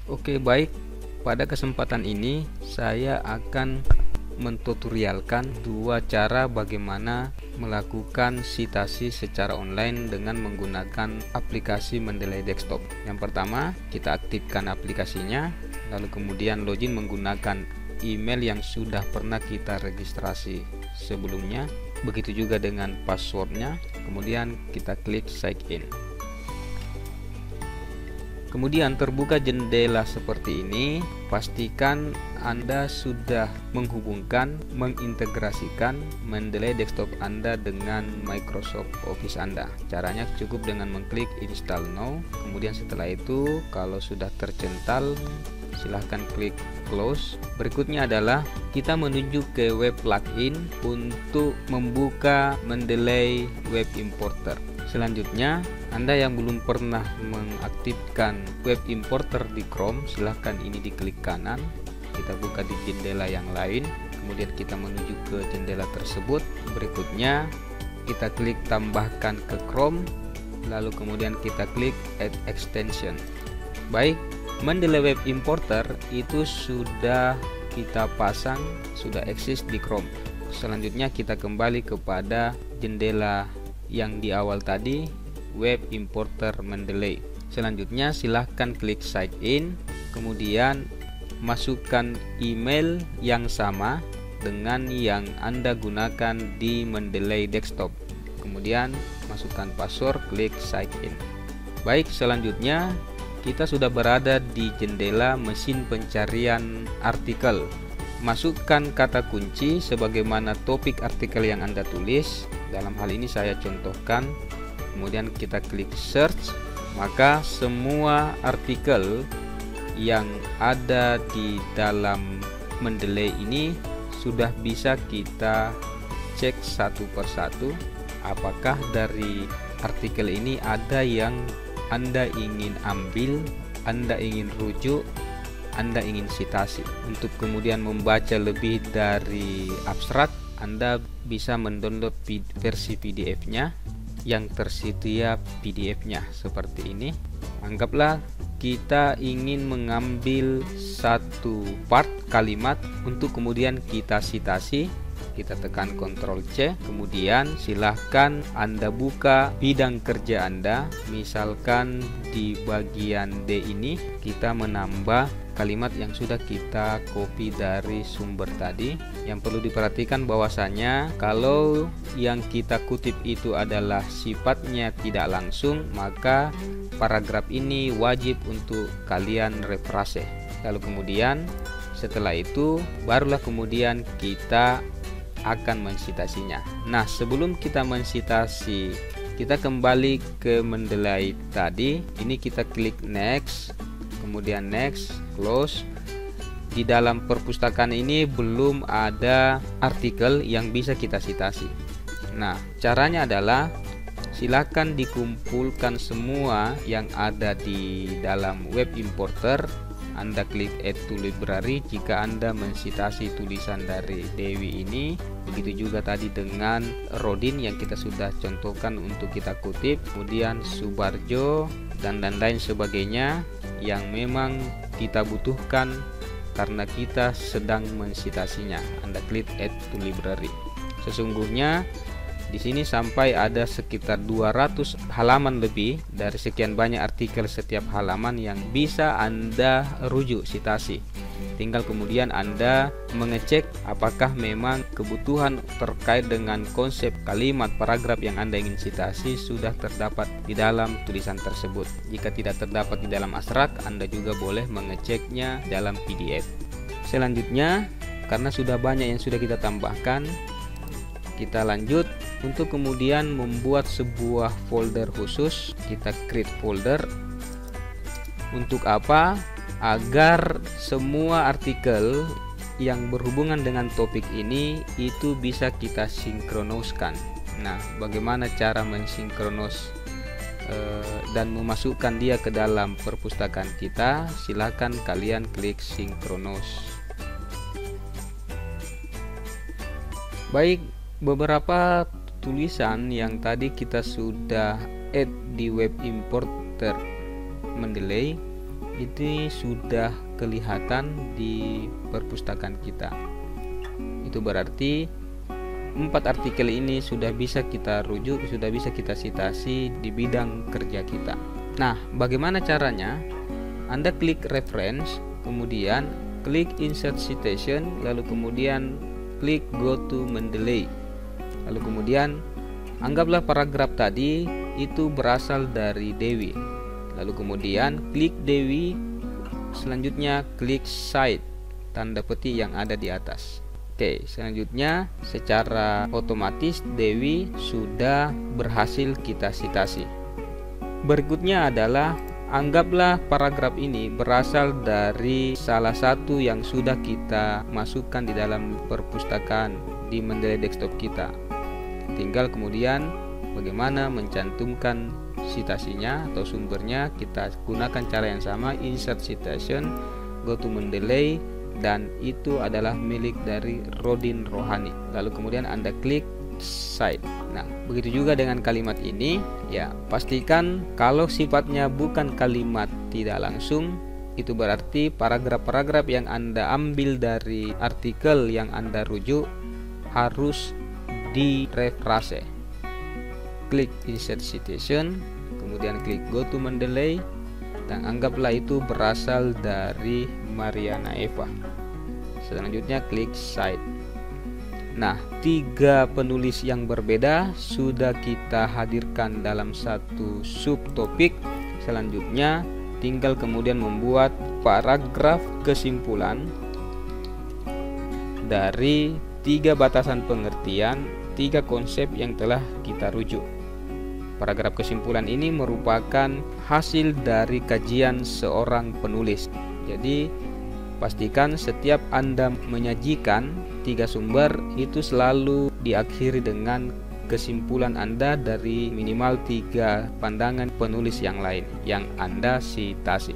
Oke, baik. Pada kesempatan ini saya akan mentutorialkan dua cara bagaimana melakukan citasi secara online dengan menggunakan aplikasi Mendeley Desktop. Yang pertama, kita aktifkan aplikasinya, lalu kemudian login menggunakan email yang sudah pernah kita registrasi sebelumnya. Begitu juga dengan passwordnya. Kemudian kita klik sign in. Kemudian terbuka jendela seperti ini. Pastikan Anda sudah mengintegrasikan Mendeley Desktop Anda dengan Microsoft Office Anda. Caranya cukup dengan mengklik install now. Kemudian setelah itu, kalau sudah tercental, silahkan klik close. Berikutnya adalah kita menuju ke web plugin untuk membuka Mendeley Web Importer. Selanjutnya, Anda yang belum pernah mengaktifkan web importer di Chrome, silahkan ini diklik kanan. Kita buka di jendela yang lain, kemudian kita menuju ke jendela tersebut. Berikutnya, kita klik tambahkan ke Chrome, lalu kemudian kita klik add extension. Baik, Mendeley Web Importer itu sudah kita pasang, sudah eksis di Chrome. Selanjutnya kita kembali kepada jendela yang di awal tadi, web importer Mendeley. Selanjutnya silahkan klik sign in, kemudian masukkan email yang sama dengan yang Anda gunakan di Mendeley Desktop. Kemudian masukkan password, klik sign in. Baik, selanjutnya kita sudah berada di jendela mesin pencarian artikel. Masukkan kata kunci sebagaimana topik artikel yang Anda tulis. Dalam hal ini saya contohkan. Kemudian kita klik search, maka semua artikel yang ada di dalam Mendeley ini sudah bisa kita cek satu persatu apakah dari artikel ini ada yang Anda ingin ambil, Anda ingin rujuk, Anda ingin citasi. Untuk kemudian membaca lebih dari abstrak, Anda bisa mendownload versi PDF-nya yang tersedia PDF-nya seperti ini. Anggaplah kita ingin mengambil satu part kalimat untuk kemudian kita citasi. Kita tekan Ctrl C, kemudian silahkan Anda buka bidang kerja Anda. Misalkan di bagian D ini kita menambah kalimat yang sudah kita copy dari sumber tadi. Yang perlu diperhatikan bahwasanya kalau yang kita kutip itu adalah sifatnya tidak langsung, maka paragraf ini wajib untuk kalian refrase. Lalu kemudian setelah itu barulah kemudian kita akan mensitasinya. Nah, sebelum kita mensitasi, kita kembali ke Mendeley tadi. Ini kita klik next, kemudian next, close. Di dalam perpustakaan ini belum ada artikel yang bisa kita citasi. Nah, caranya adalah silakan dikumpulkan semua yang ada di dalam web importer. Anda klik add to library jika Anda mensitasi tulisan dari Dewi ini. Begitu juga tadi dengan Rodin yang kita sudah contohkan untuk kita kutip, kemudian Subarjo dan lain sebagainya yang memang kita butuhkan karena kita sedang mensitasinya. Anda klik add to library. Sesungguhnya di sini sampai ada sekitar 200 halaman lebih dari sekian banyak artikel setiap halaman yang bisa Anda rujuk citasi. Tinggal kemudian Anda mengecek apakah memang kebutuhan terkait dengan konsep kalimat paragraf yang Anda ingin citasi sudah terdapat di dalam tulisan tersebut. Jika tidak terdapat di dalam abstrak, Anda juga boleh mengeceknya dalam PDF. Selanjutnya, karena sudah banyak yang sudah kita tambahkan, kita lanjut untuk kemudian membuat sebuah folder khusus. Kita create folder. Untuk apa? Agar semua artikel yang berhubungan dengan topik ini itu bisa kita sinkronoskan. Nah, bagaimana cara mensinkronos dan memasukkan dia ke dalam perpustakaan kita? Silakan kalian klik sinkronos. Baik, beberapa tulisan yang tadi kita sudah add di web importer Mendeley ini sudah kelihatan di perpustakaan kita. Itu berarti 4 artikel ini sudah bisa kita rujuk, sudah bisa kita citasi di bidang kerja kita. Nah, bagaimana caranya? Anda klik reference, kemudian klik insert citation, lalu kemudian klik go to Mendeley. Lalu kemudian anggaplah paragraf tadi itu berasal dari Dewi. Lalu kemudian klik Dewi, selanjutnya klik cite, tanda petik yang ada di atas. Oke, selanjutnya secara otomatis Dewi sudah berhasil kita citasi. Berikutnya adalah anggaplah paragraf ini berasal dari salah satu yang sudah kita masukkan di dalam perpustakaan di Mendeley desktop kita. Tinggal kemudian bagaimana mencantumkan citasinya atau sumbernya. Kita gunakan cara yang sama, insert citation, go to Mendeley, dan itu adalah milik dari Rodin Rohani. Lalu kemudian Anda klik cite. Nah, begitu juga dengan kalimat ini, ya, pastikan kalau sifatnya bukan kalimat tidak langsung, itu berarti paragraf-paragraf yang Anda ambil dari artikel yang Anda rujuk harus direfrase. Klik insert citation, kemudian klik go to Mendeley, dan anggaplah itu berasal dari Mariana Eva. Selanjutnya klik cite. Nah, 3 penulis yang berbeda sudah kita hadirkan dalam satu subtopik. Selanjutnya tinggal kemudian membuat paragraf kesimpulan dari 3 batasan pengertian, 3 konsep yang telah kita rujuk. Paragraf kesimpulan ini merupakan hasil dari kajian seorang penulis. Jadi pastikan setiap Anda menyajikan 3 sumber itu selalu diakhiri dengan kesimpulan Anda dari minimal 3 pandangan penulis yang lain yang Anda citasi.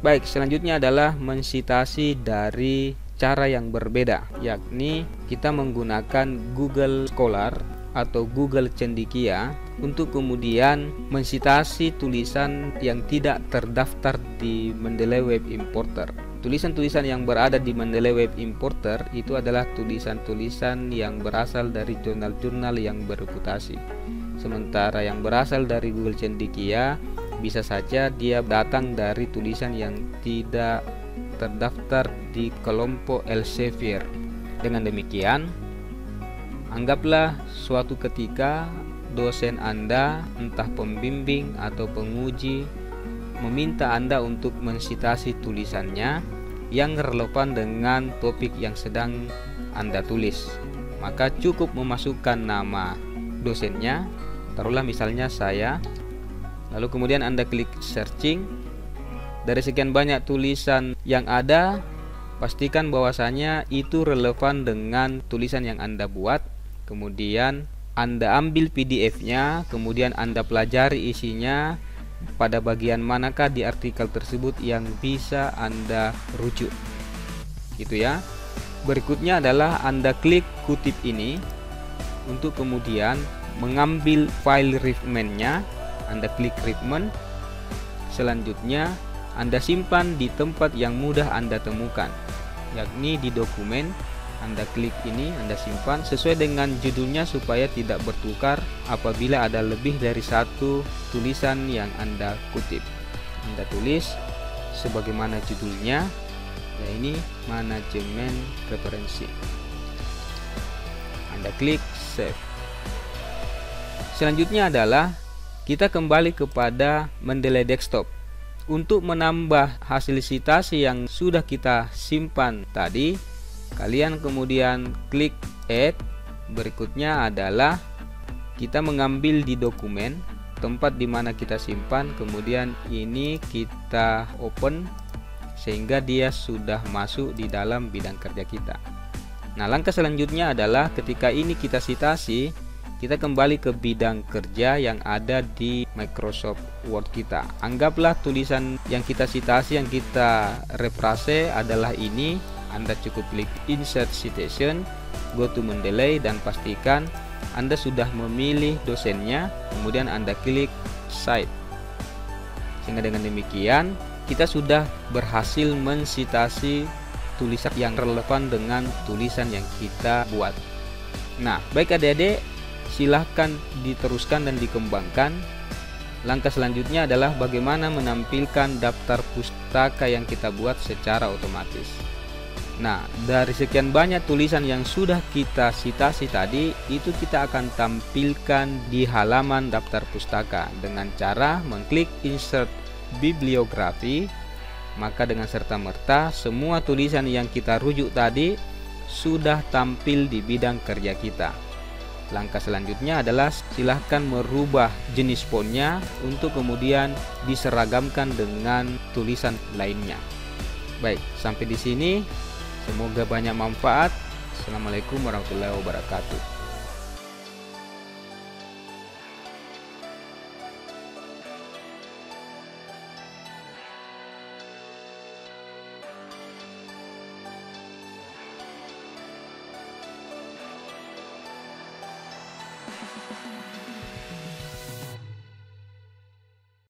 Baik, selanjutnya adalah mensitasi dari cara yang berbeda, yakni kita menggunakan Google Scholar atau Google Cendekia untuk kemudian mensitasi tulisan yang tidak terdaftar di Mendeley Web Importer. Tulisan-tulisan yang berada di Mendeley Web Importer itu adalah tulisan-tulisan yang berasal dari jurnal-jurnal yang bereputasi. Sementara yang berasal dari Google Cendekia bisa saja dia datang dari tulisan yang tidak terdaftar di kelompok Elsevier. Dengan demikian, anggaplah suatu ketika dosen Anda, entah pembimbing atau penguji, meminta Anda untuk mensitasi tulisannya yang relevan dengan topik yang sedang Anda tulis. Maka cukup memasukkan nama dosennya, taruhlah misalnya saya, lalu kemudian Anda klik searching. Dari sekian banyak tulisan yang ada, pastikan bahwasanya itu relevan dengan tulisan yang Anda buat. Kemudian Anda ambil PDF-nya, kemudian Anda pelajari isinya, pada bagian manakah di artikel tersebut yang bisa Anda rujuk. Gitu ya. Berikutnya adalah Anda klik kutip ini untuk kemudian mengambil file reference-nya. Anda klik reference. Selanjutnya Anda simpan di tempat yang mudah Anda temukan, yakni di dokumen. Anda klik ini, Anda simpan sesuai dengan judulnya supaya tidak bertukar apabila ada lebih dari satu tulisan yang Anda kutip. Anda tulis sebagaimana judulnya, ya ini manajemen referensi. Anda klik save. Selanjutnya adalah kita kembali kepada Mendeley desktop. Untuk menambah hasil citasi yang sudah kita simpan tadi, kalian kemudian klik add. Berikutnya adalah kita mengambil di dokumen tempat di mana kita simpan, kemudian ini kita open sehingga dia sudah masuk di dalam bidang kerja kita. Nah, langkah selanjutnya adalah ketika ini kita citasi, kita kembali ke bidang kerja yang ada di Microsoft Word kita. Anggaplah tulisan yang kita citasi, yang kita refrase adalah ini. Anda cukup klik insert citation, go to Mendeley, dan pastikan Anda sudah memilih dosennya. Kemudian Anda klik cite. Sehingga dengan demikian kita sudah berhasil mensitasi tulisan yang relevan dengan tulisan yang kita buat. Nah, baik adik-adik, silahkan diteruskan dan dikembangkan. Langkah selanjutnya adalah bagaimana menampilkan daftar pustaka yang kita buat secara otomatis. Nah, dari sekian banyak tulisan yang sudah kita citasi tadi, itu kita akan tampilkan di halaman daftar pustaka dengan cara mengklik insert bibliografi. Maka dengan serta-merta semua tulisan yang kita rujuk tadi sudah tampil di bidang kerja kita. Langkah selanjutnya adalah silahkan merubah jenis fontnya untuk kemudian diseragamkan dengan tulisan lainnya. Baik, sampai di sini. Semoga banyak manfaat. Assalamualaikum warahmatullahi wabarakatuh.